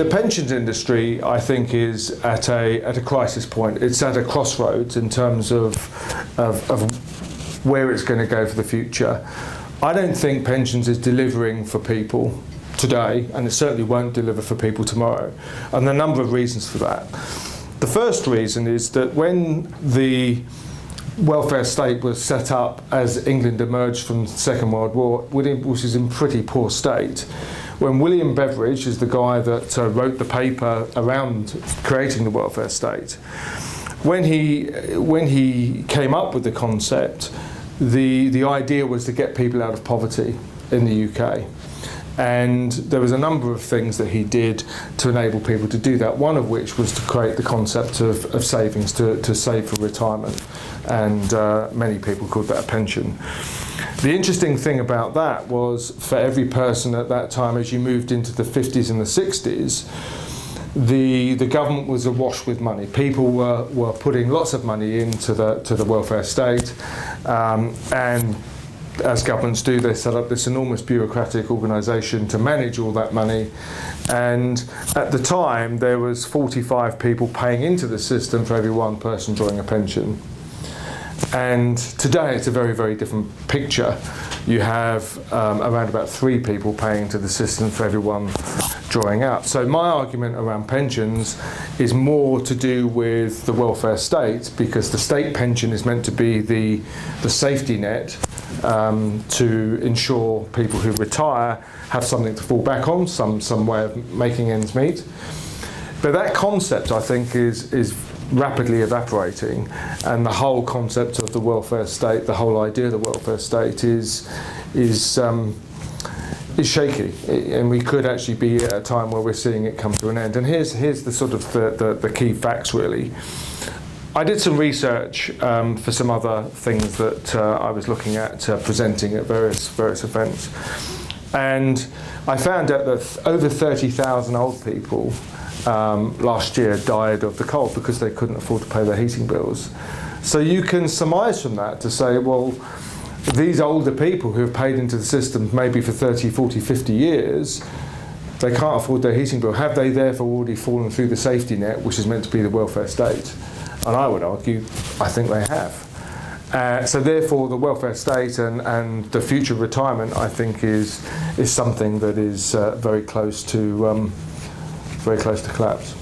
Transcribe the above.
The pensions industry, I think, is at a crisis point. It's at a crossroads in terms of where it's going to go for the future. I don't think pensions is delivering for people today, and it certainly won't deliver for people tomorrow. And there are a number of reasons for that. The first reason is that when the welfare state was set up as England emerged from the Second World War, which is in pretty poor state, when William Beveridge is the guy that wrote the paper around creating the welfare state, when he came up with the concept, the idea was to get people out of poverty in the UK. And there was a number of things that he did to enable people to do that, one of which was to create the concept of savings, to save for retirement. And many people called that a pension. The interesting thing about that was, for every person at that time, as you moved into the 50s and the 60s, the government was awash with money. People were putting lots of money into the welfare state, and as governments do, they set up this enormous bureaucratic organisation to manage all that money. And at the time, there was 45 people paying into the system for every one person drawing a pension. And today, it's a very, very different picture. You have around about 3 people paying into the system for everyone drawing out. So my argument around pensions is more to do with the welfare state, because the state pension is meant to be the safety net to ensure people who retire have something to fall back on, some way of making ends meet. But that concept, I think, is rapidly evaporating, and the whole concept of the welfare state, the whole idea of the welfare state is shaky, and we could actually be at a time where we're seeing it come to an end. And here's the sort of the key facts, really. I did some research for some other things that I was looking at presenting at various events, and I found out that over 30,000 old people last year died of the cold because they couldn't afford to pay their heating bills. So you can surmise from that to say, well, these older people who have paid into the system maybe for 30, 40, 50 years, they can't afford their heating bill. Have they therefore already fallen through the safety net, which is meant to be the welfare state? And I would argue, I think they have. So therefore, the welfare state and the future retirement, I think, is something that is very close to collapse.